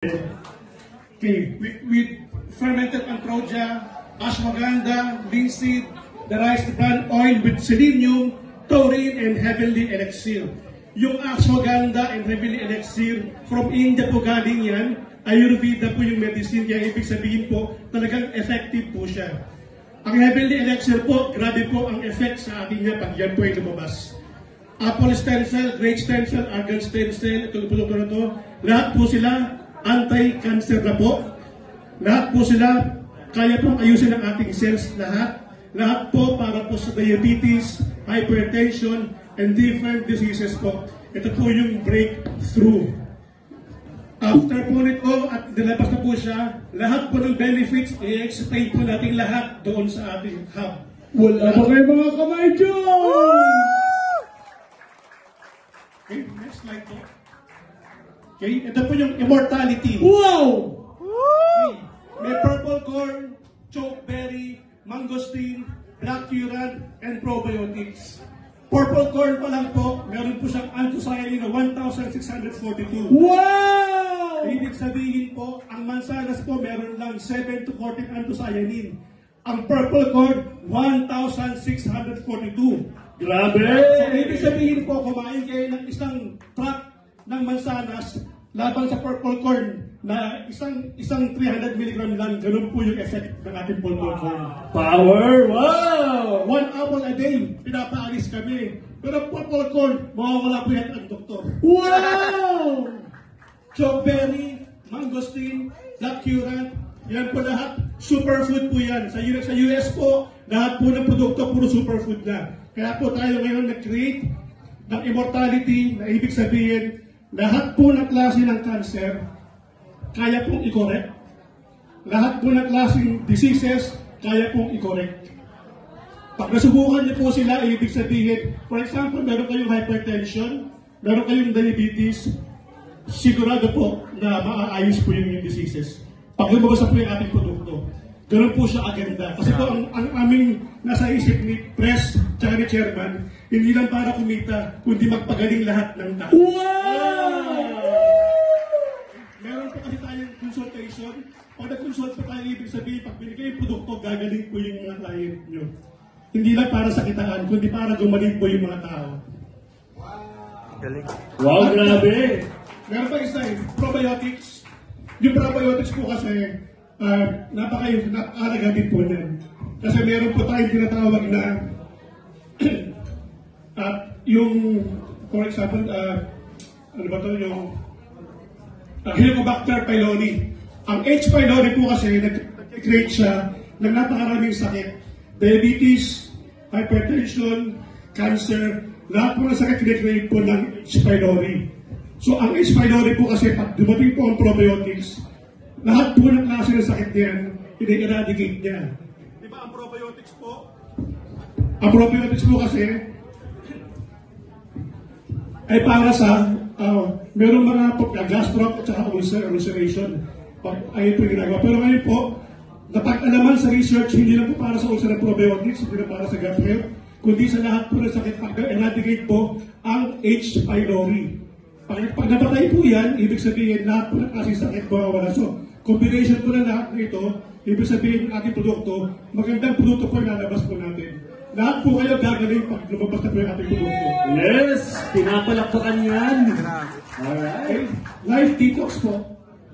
Okay, with fermented Antrodia, ashwagandha, linseed, the rice bran oil with selenium, taurine, and heavenly elixir. Yung ashwagandha and heavenly elixir, from India po galing yan. Ayurveda po yung medicine, kaya ibig sabihin po, talagang effective po siya. Ang heavenly elixir po, grabe po ang effect sa atin niya pag yan po ay lumabas. Apple stem cell, grape stem cell, argan stem cell, itong produkto na to, lahat po sila anti-cancer na po. Lahat po sila kaya pong ayusin ang ating cells lahat. Lahat po para po sa diabetes, hypertension, and different diseases po. Ito po yung breakthrough. After po nito at nilabas na po siya, lahat po ng benefits, i-explain po natin lahat doon sa ating hub. Wala ba kayo mga kamay dyan? Okay, next slide po. Okay, ito po yung immortality. Wow! Okay. May purple corn, chokeberry, mangosteen, black currant, and probiotics. Purple corn pa lang po, meron po siyang anthocyanin na 1,642. Wow! Ibig sabihin po, ang mansanas po meron lang 7 to 14 anthocyanin. Ang purple corn, 1,642. Grabe! So, ibig sabihin po, kumain kayo ng isang truck ng mansanas laban sa purple corn na isang 300 mg lang, ganun po yung effect ng ating purple corn. Power! Wow! 1 apple a day, pinapaalis kami. Pero purple corn, mawawala po yan ang doktor. Wow! Chokeberry, mangosteen, black currant, yan po lahat, superfood po yan. Sa US po, lahat po ng produkto puro superfood na. Kaya po tayo ngayon nag-create ng immortality na ibig sabihin, lahat po ng klase ng cancer, kaya pong i-correct. Lahat po ng klaseng diseases, kaya pong i-correct. Pag nasubukan niyo po sila, ibig sabihin, for example, meron kayong hypertension, meron kayong diabetes, sigurado po na maaayos po yung diseases. Pag lumabas na po yung ating produkto. Ganun po siya agenda. Kasi po ang aming nasa isip ni Press at ni Chairman, hindi lang para kumita, kundi magpagaling lahat ng tao. Wow! Meron po kasi tayong consultation. Pag nag-consult po tayo, ibig sabihin, pag binigay yung produkto, gagaling po yung mga client nyo. Hindi lang para sa kitaan, kundi para gumaling po yung mga tao. Wow, grabe! Meron pa isa probiotics. Yung probiotics po kasi, napakalaga din po niyan. Kasi meron po tayong tinatawag na yung, for example, ano ba ito, yung Helicobacter pylori. Ang H. pylori po kasi nag-create siya ng napakaraming sakit. Diabetes, hypertension, cancer, lahat po ng sakit kinecreate po ng H. pylori. So ang H. pylori po kasi pag dumating po ang probiotics, lahat po ng klase ng sakit niyan, i-eradicate niya. Di ba ang probiotics po? Ang probiotics po kasi ay para sa merong mga gastro at saka ulceration. Ayun po yung ginagawa. Pero ngayon po, napag-alaman sa research, hindi lang po para sa ulcer ng probiotics, hindi lang para sa gut health, kundi sa lahat po ng sakit pag-eradicate po ang H. pylori. Pag napatay po yan, ibig sabihin lahat po ng klase sakit mawawala. So, combination po na lahat na ito, ibig sabihin ng ating produkto, magandang produkto po yung lalabas po natin. Lahat po kayo gagaling pag lumabas na po yung ating produkto. Yes! Pinapalakpakan yan! Alright! Okay. Life detox po.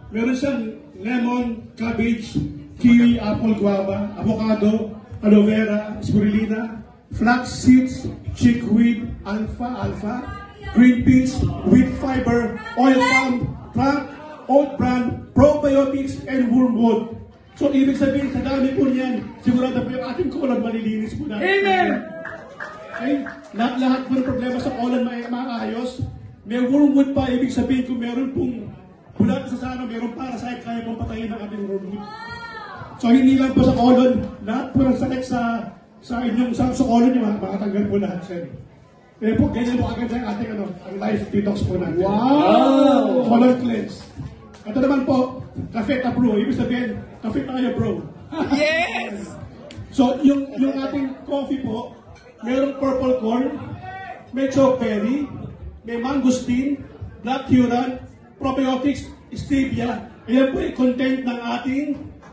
Meron siyang lemon, cabbage, kiwi, apple, guava, avocado, aloe vera, spirulina, flax seeds, chickweed, alfalfa, green peas, wheat fiber, oil palm, oat bran, probiotics, and wormwood. So, ibig sabihin, sa dami po niyan, sigurado po yung ating colon malilinis po natin. Amen! Okay? Lahat po ng problema sa colon maayos. May wormwood pa, ibig sabihin kung meron pong bulat sa sana, meron parasite, kaya pong patayin ng ating wormwood. So, hindi lang po sa colon, lahat po ng sakit sa inyong sa colon nyo, makatanggal po lahat siya. Kaya po, ganyan po agad ang ating ang life detox po natin. Wow! Colon cleanse. Ito naman po, cafe ta bro. Ibig sabihin, cafe tayo bro. Yes! So, yung ating coffee po, mayroong purple corn, may chokeberry, may mangosteen, black currant, probiotics, stevia, Ayan po yung content ng ating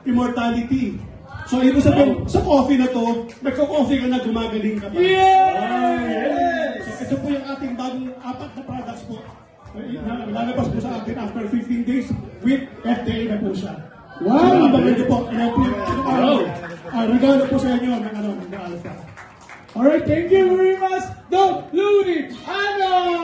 immortality. So, ibig sabihin, sa coffee na to, nagko-coffee ka na, gumagaling ka pa. Yes! So, ito po yung ating bagong 4 na products po. Lalabas po sa atin after 15 days with FDA na po siya. Wow! So, abangan niyo po. Ayan po yung regalo po sa inyo ng Alpha. Alright, thank you very much, Doc Looney Ano!